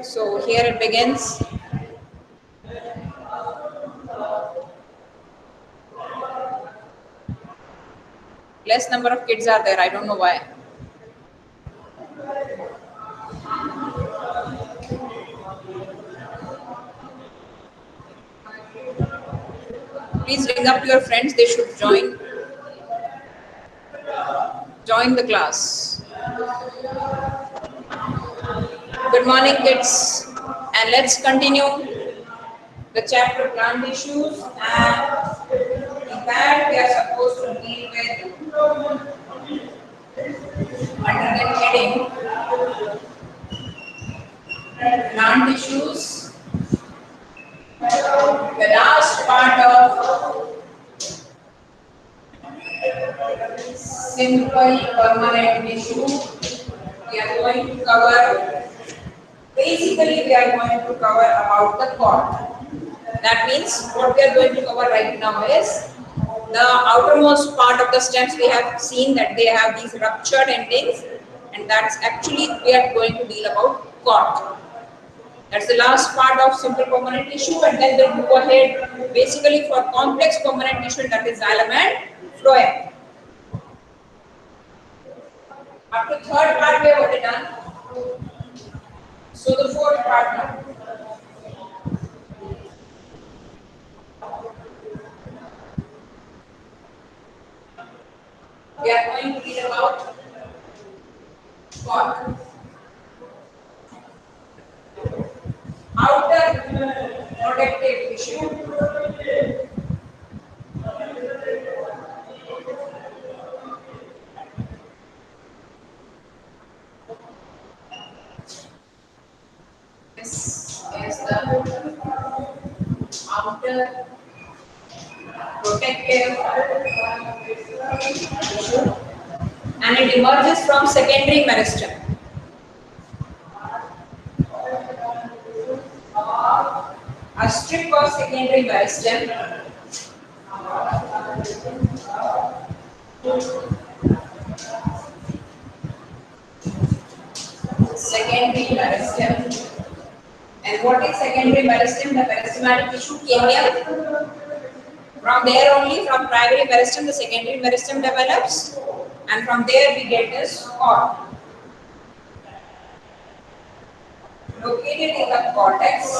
So here it begins. Less number of kids are there. I don't know why. Please ring up to your friends. They should join the class. Good morning, kids. And let's continue the chapter plant issues. And in that we are supposed to deal with under the heading plant issues. The last part of simple permanent issue we are going to cover. Basically, we are going to cover about the cord. That means what we are going to cover right now is the outermost part of the stems. We have seen that they have these ruptured endings, and that's actually we are going to deal about cord. That's the last part of simple permanent tissue, and then we'll move ahead basically for complex permanent tissue, that is xylem and phloem. Up to third part we have already done. So the fourth part now. We are going to read about cord. Outer protective tissue. This is the outer protective tissue, and it emerges from secondary meristem. A strip of secondary meristem and what is secondary meristem? The meristematic tissue came here. From there only, from primary meristem, the secondary meristem develops, and from there we get this cord. Located in the cortex.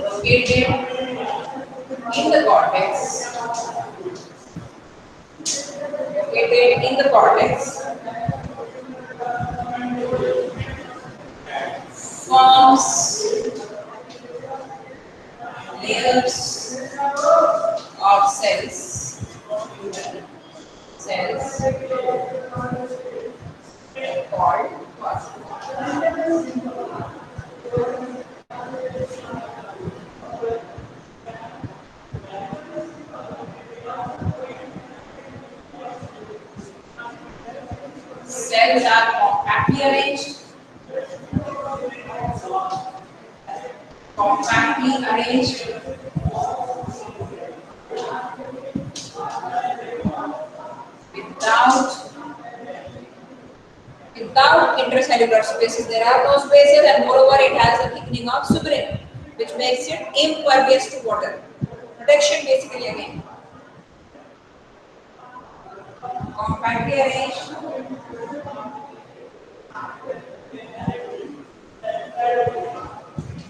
Located in the cortex. Located in the cortex. Forms layers of cells. Called cells are compactly arranged. Without intercellular spaces. There are no spaces, and moreover it has a thickening of suberin, which makes it impervious to water. Protection basically again. Compactly arranged.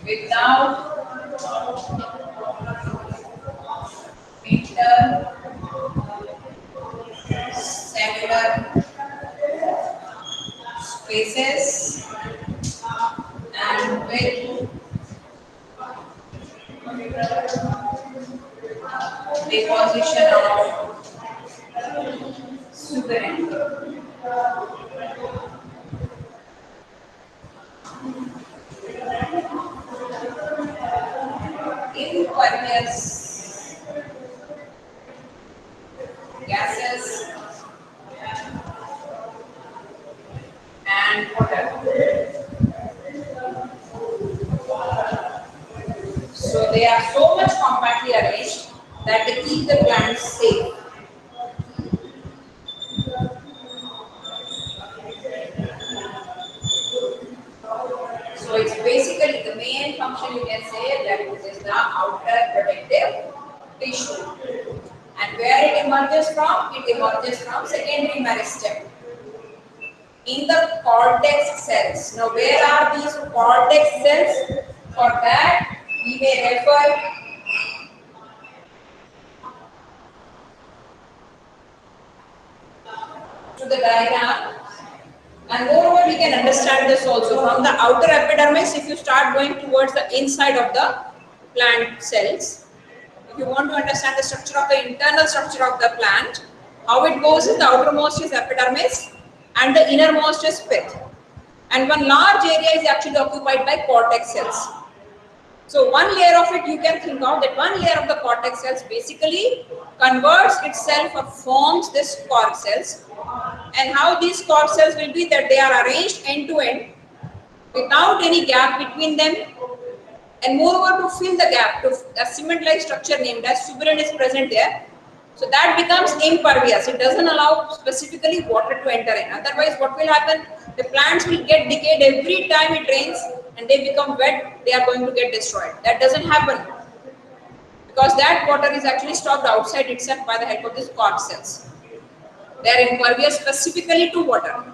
Without intercellular spaces and with deposition of suberin. Impervious gases and water. So they are so much compactly arranged that they keep the plants safe. main function you can say that it is the outer protective tissue. And where it emerges from? It emerges from secondary meristem in the cortex cells. Now, where are these cortex cells? For that, we may refer to the diagram. And moreover, we can understand this also from the outer epidermis. If you start going towards the inside of the plant cells, if you want to understand the structure of the internal structure of the plant, how it goes is the outermost is epidermis and the innermost is pith. And one large area is actually occupied by cortex cells. So one layer of it you can think of that one layer of the cortex cells basically converts itself or forms this cork cells. And how these cork cells will be that they are arranged end to end without any gap between them, and moreover to fill the gap, to a cement-like structure named as suberin is present there. So that becomes impervious. It doesn't allow specifically water to enter in. Otherwise, what will happen? The plants will get decayed every time it rains and they become wet. They are going to get destroyed. That doesn't happen because that water is actually stopped outside itself by the help of these cork cells. They are impervious specifically to water.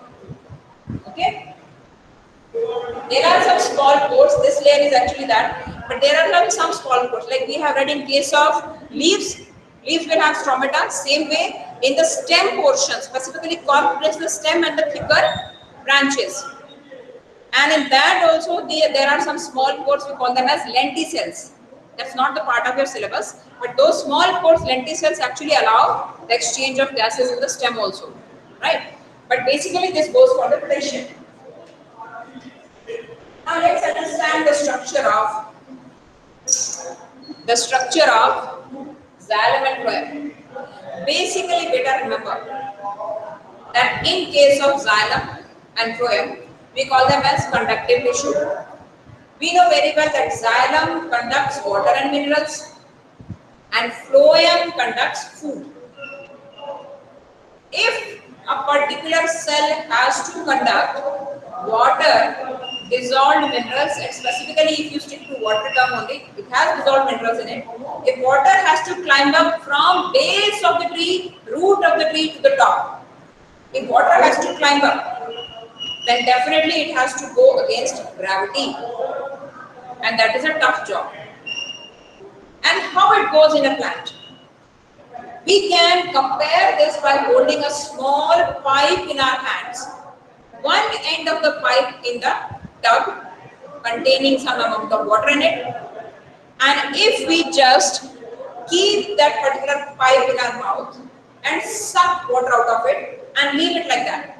Okay. There are some small pores. This layer is actually that, but there are some small pores. Like we have read in case of leaves. Leaves will have stromata. Same way in the stem portion, specifically cork plays the stem and the thicker branches. And in that also there are some small pores. We call them as lenticels. That's not the part of your syllabus, but those small pores, lenticels, actually allow the exchange of gases in the stem also, right? But basically this goes for the protection. Now let's understand the structure of xylem and phloem. Basically, better remember that in case of xylem and phloem, we call them as conductive tissue. We know very well that xylem conducts water and minerals and phloem conducts food. If a particular cell has to conduct water, dissolved minerals, and specifically if you stick to water term only, it has dissolved minerals in it. If water has to climb up from base of the tree, root of the tree to the top, if water has to climb up, then definitely it has to go against gravity, and that is a tough job. And how it goes in a plant? We can compare this by holding a small pipe in our hands. One end of the pipe in the tub containing some amount of water in it, and if we just keep that particular pipe in our mouth and suck water out of it and leave it like that,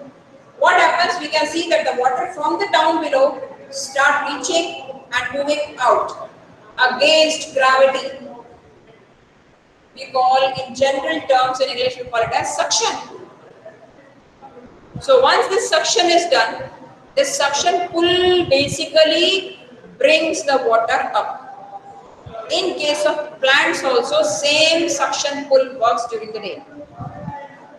what happens? We can see that the water from the down below start reaching and moving out against gravity. We call, in general terms in English, we call it as suction. So once this suction is done, this suction pull basically brings the water up. In case of plants also, same suction pull works during the day.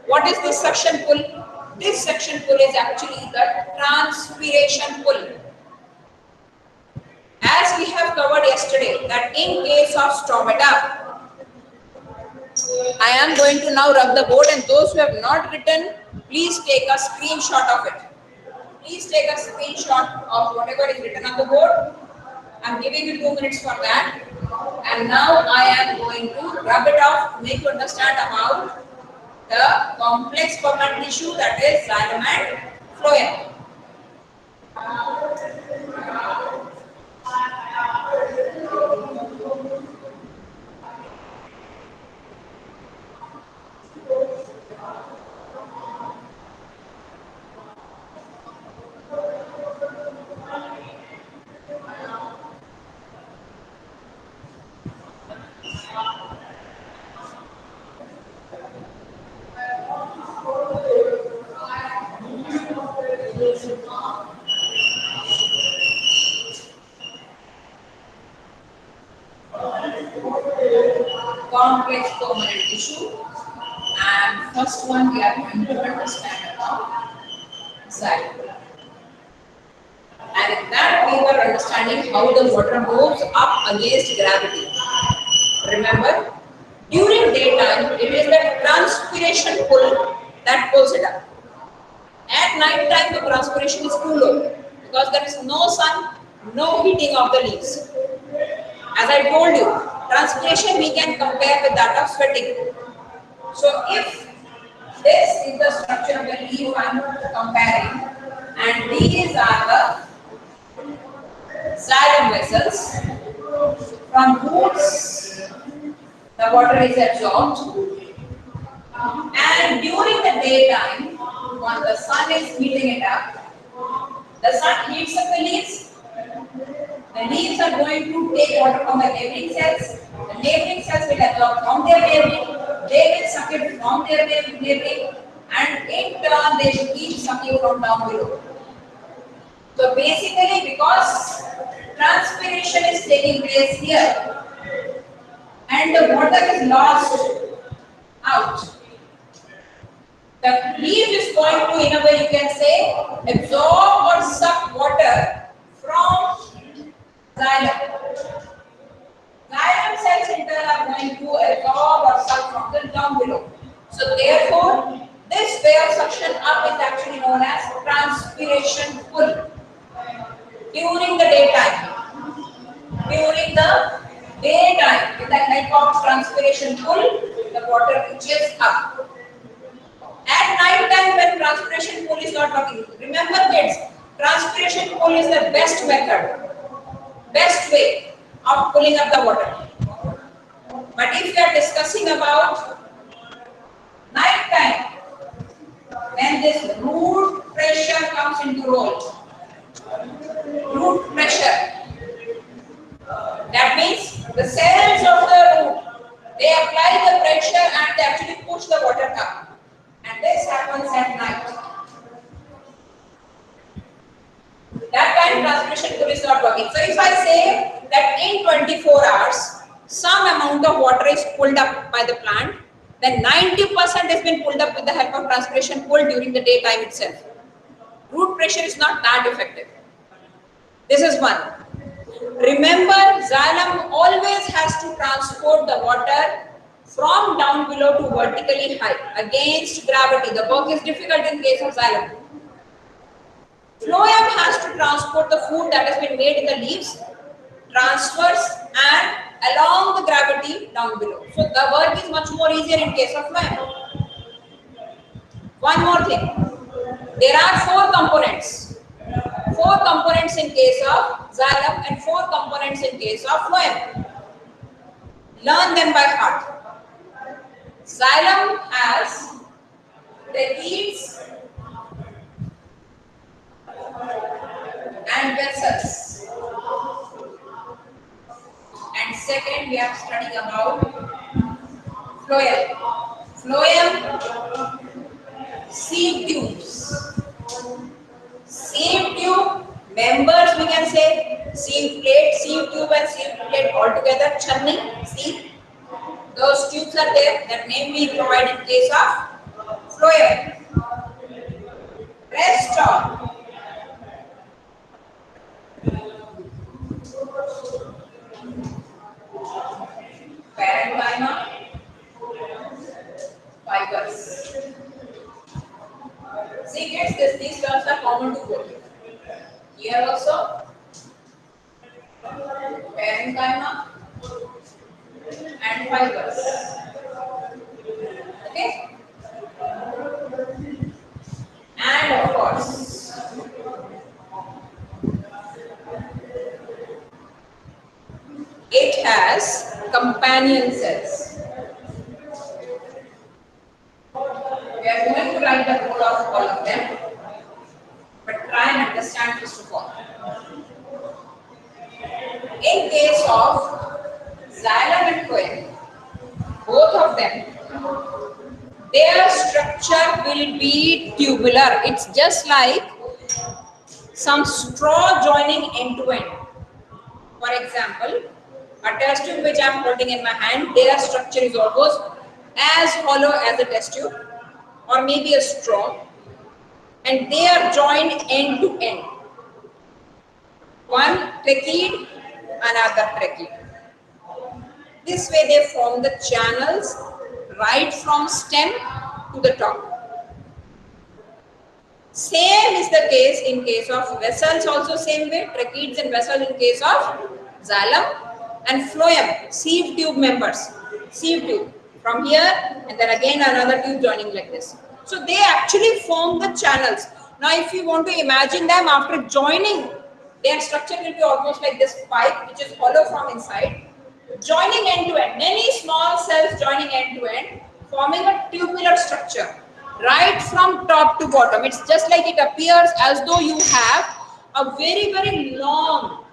What is this suction pull? This suction pull is actually the transpiration pull. As we have covered yesterday, that in case of stromata, I am going to now rub the board, and those who have not written, please take a screenshot of it. Please take a screenshot of whatever is written on the board. I am giving you 2 minutes for that. And now I am going to rub it off to make you understand about the complex permanent tissue, that is xylem and phloem. Complex permanent tissue, and first one we are going to understand about xylem. And in that we were understanding how the water moves up against gravity. Remember, during daytime it is the transpiration pull that pulls it up. At night time the transpiration is too low because there is no sun, no heating of the leaves. As I told you, transpiration we can compare with that of sweating. So if this is the structure of the leaf I am comparing, and these are the xylem vessels. From roots, the water is absorbed, and during the daytime, when the sun is heating it up, the sun heats up the leaves. The leaves are going to take water from the neighboring cells. The neighboring cells will absorb from their neighboring. They will suck it from their neighboring, and in turn they will keep sucking from down below. So basically, because transpiration is taking place here, and the water is lost out, the leaf is going to, in a way you can say, absorb or suck water from xylem. Xylem cells in turn are going to absorb or suck from the down below. So therefore, this way of suction up is actually known as transpiration pull. During the daytime, with the help of transpiration pull, the water reaches up. At night time when transpiration pull is not working, remember kids, transpiration pull is the best method, best way of pulling up the water. But if we are discussing about night time, when this root pressure comes into role, root pressure, that means the cells of the root, they apply the pressure and they actually push the water up. And this happens at night. That time transpiration pull is not working. So if I say that in 24 hours, some amount of water is pulled up by the plant, then 90% has been pulled up with the help of transpiration pull during the daytime itself. Root pressure is not that effective. This is one. Remember, xylem always has to transport the water from down below to vertically high against gravity. The work is difficult in case of xylem. Phloem has to transport the food that has been made in the leaves, transverse and along the gravity down below. So the work is much more easier in case of phloem. One more thing. There are four components. Four components in case of xylem and four components in case of phloem. Learn them by heart. Xylem has the leaves and vessels. And second, we are studying about phloem. Phloem, sieve tubes. Sieve tube members, we can say sieve plate, sieve tube and sieve plate all together, churning, sieve. Those tubes are there, that name we provide in case of phloem. Rest of parenchyma, fibers. See kids, these terms are common to both. Here also, parenchyma and fibers. Okay? And of course, it has companion cells. We are going to write the role of all of them, but try and understand first of all. In case of xylem and phloem, both of them, their structure will be tubular. It's just like some straw joining end to end. For example, a test tube which I am holding in my hand, their structure is almost as hollow as a test tube or maybe a straw, and they are joined end to end. One trachea, another trachea. This way they form the channels right from stem to the top. Same is the case in case of vessels, also same way, tracheids and vessels in case of xylem, and phloem, sieve tube members. Sieve tube from here and then again another tube joining like this. So they actually form the channels. Now if you want to imagine them after joining, their structure will be almost like this pipe which is hollow from inside, joining end to end, many small cells joining end to end, forming a tubular structure right from top to bottom. It's just like it appears as though you have a very long,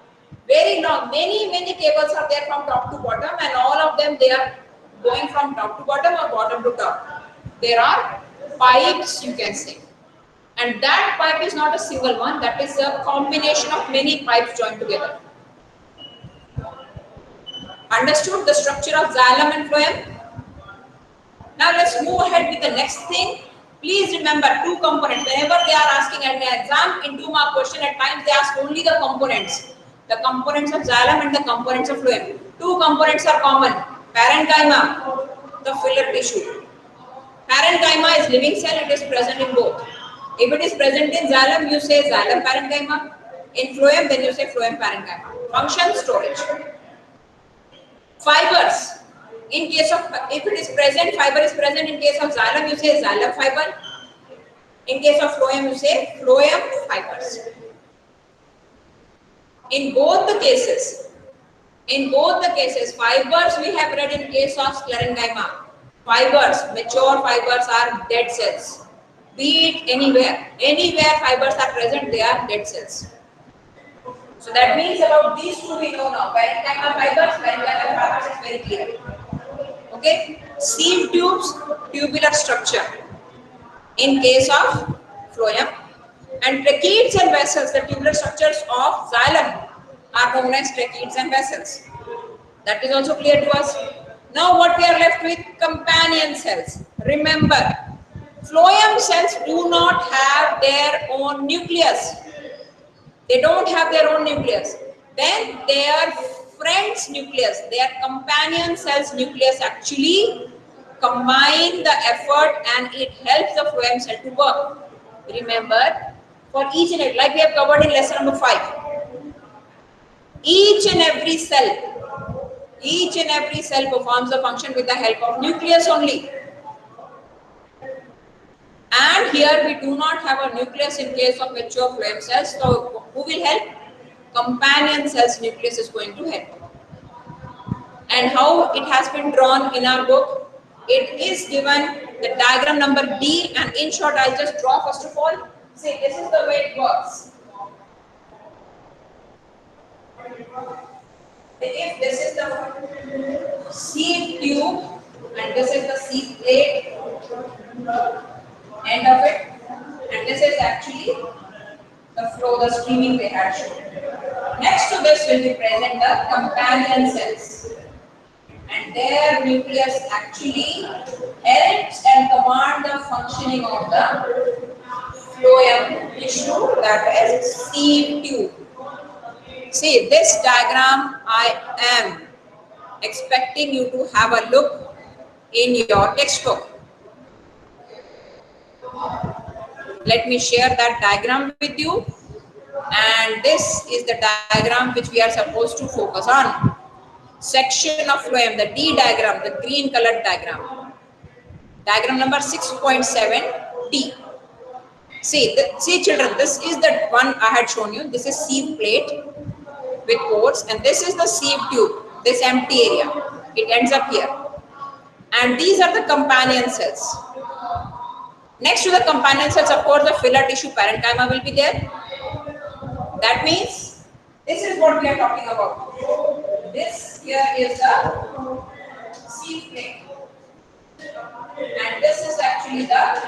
many cables are there from top to bottom, and all of them they are going from top to bottom or bottom to top. There are pipes, you can say, and that pipe is not a single one, that is a combination of many pipes joined together. Understood the structure of xylem and phloem? Now let's move ahead with the next thing. Please remember two components. Whenever they are asking at the exam, in 2-mark question, at times they ask only the components. The components of xylem and the components of phloem. Two components are common. Parenchyma, the filler tissue. Parenchyma is living cell, it is present in both. If it is present in xylem, you say xylem parenchyma. In phloem, then you say phloem parenchyma. Function, storage. Fibers. In case of, if it is present, fiber is present in case of xylem, you say xylem fiber. In case of phloem, you say phloem fibers. In both the cases, fibers we have read in case of sclerenchyma. Fibers, mature fibers are dead cells. Be it anywhere fibers are present, they are dead cells. So that means about these two we know now. Parenchyma fibers is very clear. Okay, sieve tubes, tubular structure in case of phloem, and tracheids and vessels, the tubular structures of xylem are known as tracheids and vessels. That is also clear to us. Now what we are left with? Companion cells. Remember, phloem cells do not have their own nucleus. They don't have their own nucleus. Then their friend's nucleus, their companion cells nucleus actually combine the effort and it helps the phloem cell to work. Remember, for each and every, like we have covered in lesson number 5, each and every cell performs the function with the help of nucleus only. And here we do not have a nucleus in case of mature phloem cells. So who will help? Companion cells nucleus is going to help. And how it has been drawn in our book? It is given the diagram number D, and in short I'll just draw first of all. See, this is the way it works. If this is the sieve tube and this is the sieve plate, end of it, and this is actually the flow, the streaming they had shown. Next to this will be present the companion cells, and their nucleus actually helps and command the functioning of the phloem tissue, that is sieve tube. See, this diagram I am expecting you to have a look in your textbook. Let me share that diagram with you, and this is the diagram which we are supposed to focus on. Section of phloem, the D diagram, the green colored diagram. Diagram number 6.7 D. See children, this is the one I had shown you. This is sieve plate with ports, and this is the sieve tube, this empty area. It ends up here. And these are the companion cells. Next to the companion cells, of course, the filler tissue parenchyma will be there. That means this is what we are talking about. This here is the sieve plate, and this is actually the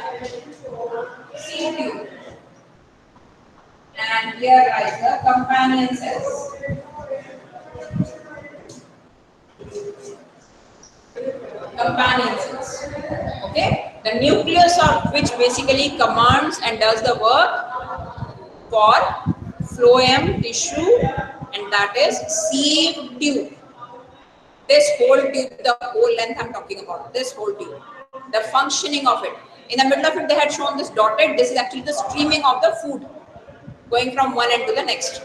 sieve tube, and here lies the companion cells. Companion cells. Okay, the nucleus of which basically commands and does the work for phloem tissue, and that is sieve tube. This whole tube, the whole length I'm talking about, this whole tube, the functioning of it. In the middle of it, they had shown this dotted. This is actually the streaming of the food going from one end to the next.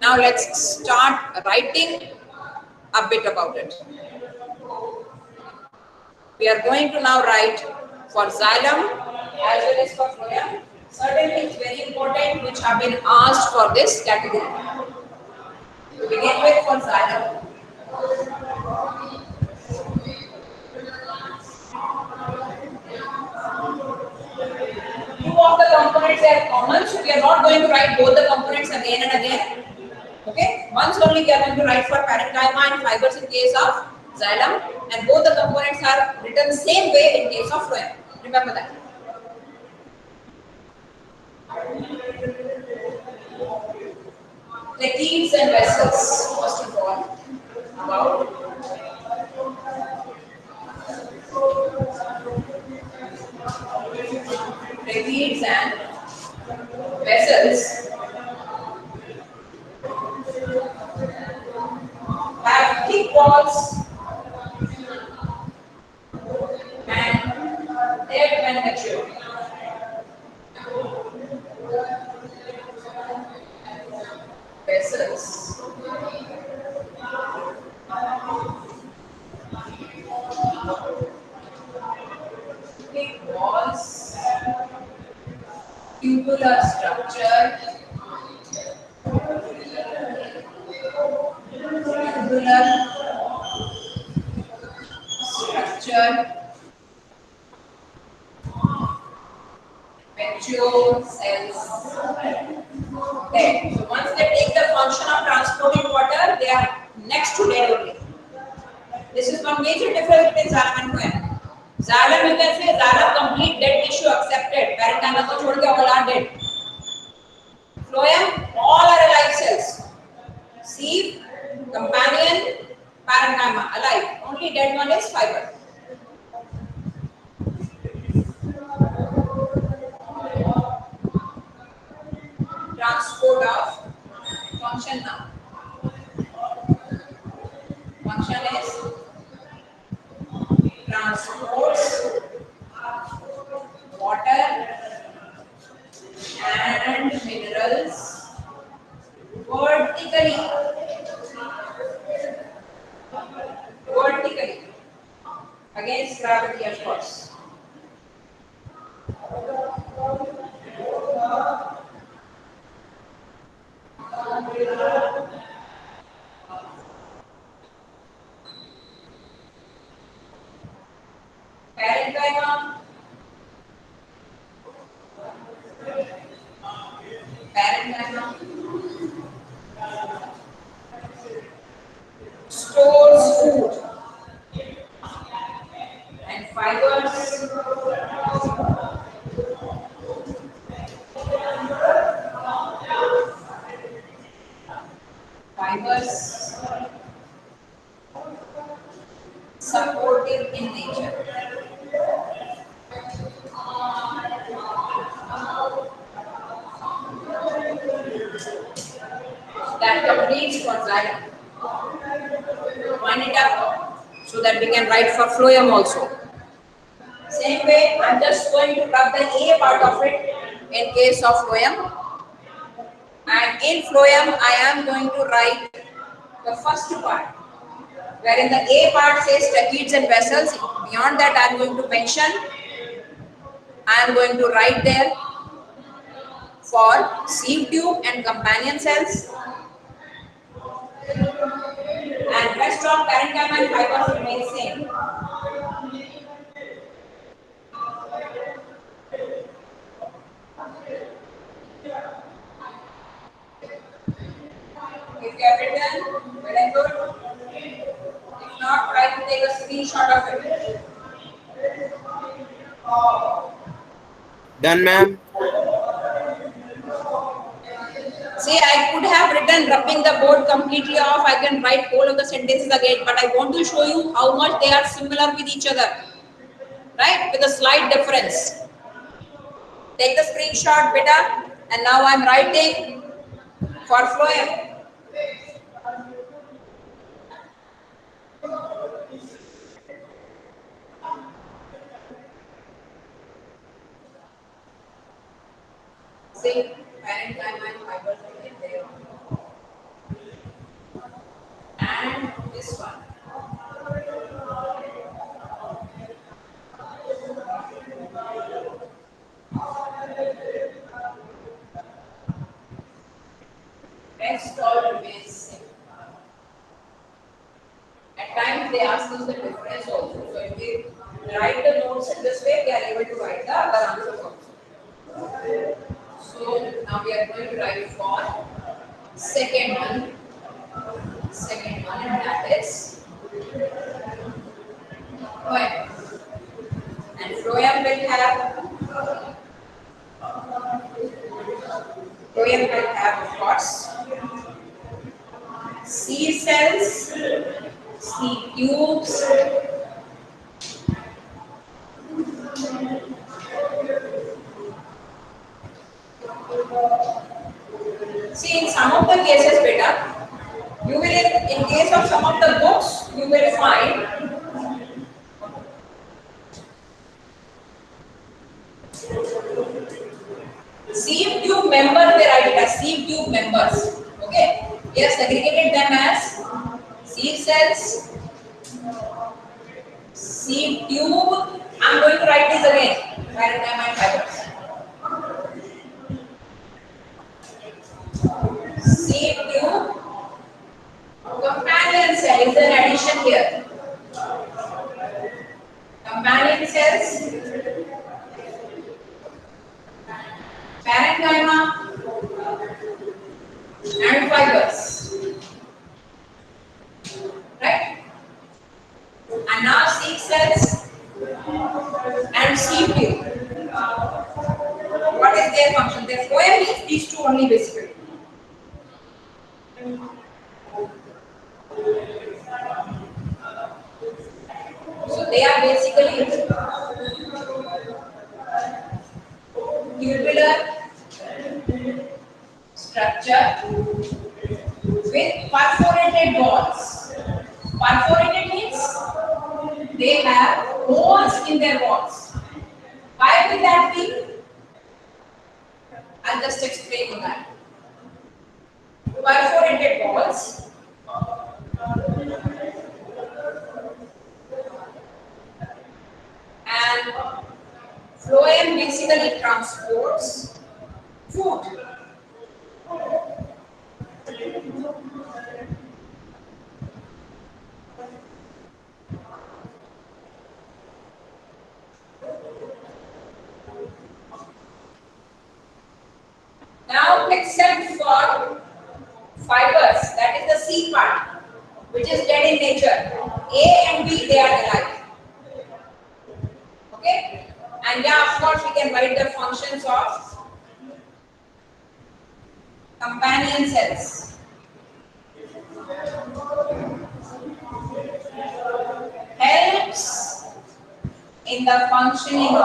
Now let's start writing a bit about it. We are going to now write for xylem as well as for phloem certain things very important which have been asked for this category. To begin with, for xylem, two of the components are common, so we are not going to write both the components again and again. Okay, once only we are going to write for parenchyma and fibers in case of xylem, and both the components are written same way in case of phloem. Remember that. Tracheids and vessels, first of all, about tracheids and vessels have thick walls and dead when mature. Vessels thick walls, tubular structure, mature cells. Okay. So once they take the function of transporting water, they are next to dead only. This is one major difference between xylem and phloem. Xylem, you can say xylem complete dead tissue accepted. Parenchyma ko chhod ke all are dead. Phloem, all are alive cells. Sieve, companion, parenchyma, alive. Only dead one is fiber. Transport of function now. Function is transports water and minerals vertically against gravity, of course. Parenchyma stores food and fibers supportive in nature. That completes for xylem. Wind it up so that we can write for phloem also. Same way, I'm just going to rub the A part of it in case of phloem. And in phloem, I am going to write the first part, wherein the A part says tracheids and vessels. Beyond that, I am going to mention, I am going to write there for sieve tube and companion cells. And rest of parenchyma and fibers remain same. If you have written, well and good. If not, try to take a screenshot of it. Done, ma'am. See, I could have written rubbing the board completely off. I can write whole of the sentences again, but I want to show you how much they are similar with each other, right? With a slight difference. Take the screenshot, beta. And now I'm writing for phloem. See, parenchyma and fibers will get there. And this one. Next all remains same. At times they ask us the difference also. So if we write the notes in this way, we are able to write the other answers also. So now we are going to write for second one. Second one, and that is phloem. And phloem will have of course seed cells, seed tubes, see in some of the cases beta, you will in case of some of the books you will find sieve tube members, they write it as sieve tube members. Okay, we have segregated them as seed cells, seed tube. I'm going to write this again. Parenchyma and fibers. Seed tube, companion cell is an addition here. Companion cells, parenchyma and fibers, right? And now seed cells and seed tube. What is their function? Their phloem is these two only basically. So they are basically tubular structure with perforated walls. Perforated means they have holes in their walls. Why will that be? I'll just explain that. Perforated walls and phloem basically transports food. Now, except for fibers, that is the C part, which is dead in nature. A and B, they are alike. Okay? And yeah, of course, we can write the functions of companion cells. Helps in the functioning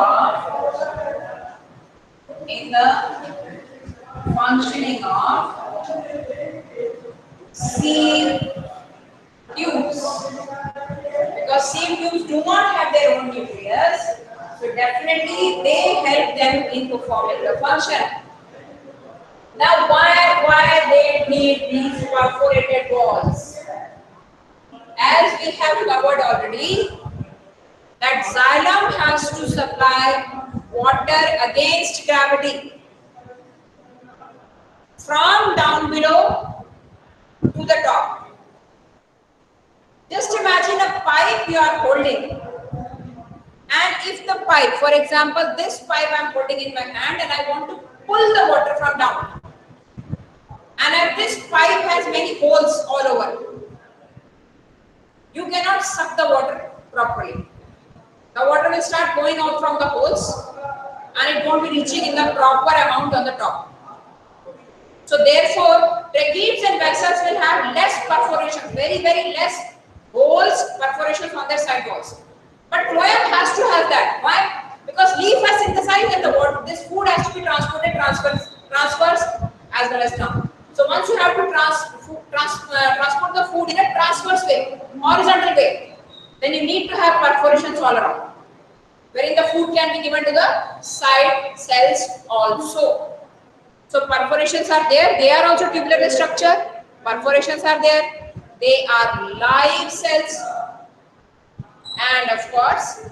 of seed tubes, because seed tubes do not have their own nucleus, so definitely they help them in performing the function. Now why they need these perforated walls? As we have covered already, that xylem has to supply water against gravity from down below to the top. Just imagine a pipe you are holding, and if the pipe, for example, this pipe I am holding in my hand and I want to pull the water from down, and if this pipe has many holes all over, you cannot suck the water properly. The water will start going out from the holes and it won't be reaching in the proper amount on the top. So therefore, tracheids and vessels will have less perforation, very less holes, perforations on their side walls. But phloem has to have that. Why? Because leaf has synthesized and the water, this food has to we need to have perforations all around, wherein the food can be given to the side cells also. So perforations are there. They are also tubular in structure. Perforations are there. They are live cells. And of course,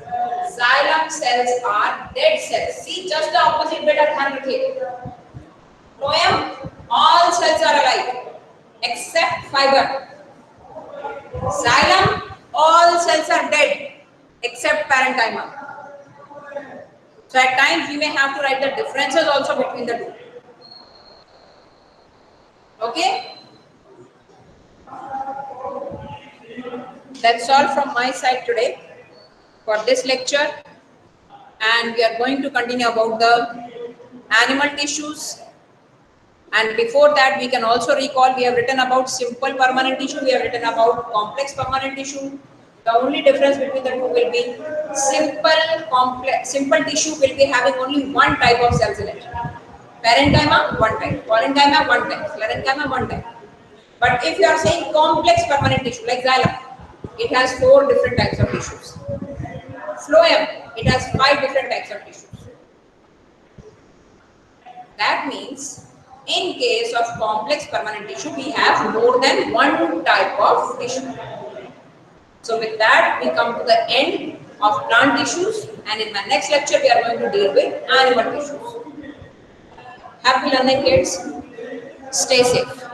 xylem cells are dead cells. See, just the opposite beta ध्यान रखिए. Phloem, all cells are alive except fiber. Xylem, all cells are dead except parenchyma. So at times we may have to write the differences also between the two. Okay? That's all from my side today for this lecture, and we are going to continue about the animal tissues. And before that, we can also recall we have written about simple permanent tissue, we have written about complex permanent tissue. The only difference between the two will be simple tissue will be having only one type of cells in it. Parenchyma, one type. Parenchyma, one type. Sclerenchyma, one type. But if you are saying complex permanent tissue like xylem, it has 4 different types of tissues. Phloem, it has 5 different types of tissues. That means in case of complex permanent tissue, we have more than one type of tissue. So with that, we come to the end of plant tissues, and in my next lecture, we are going to deal with animal tissues. Happy learning, kids. Stay safe.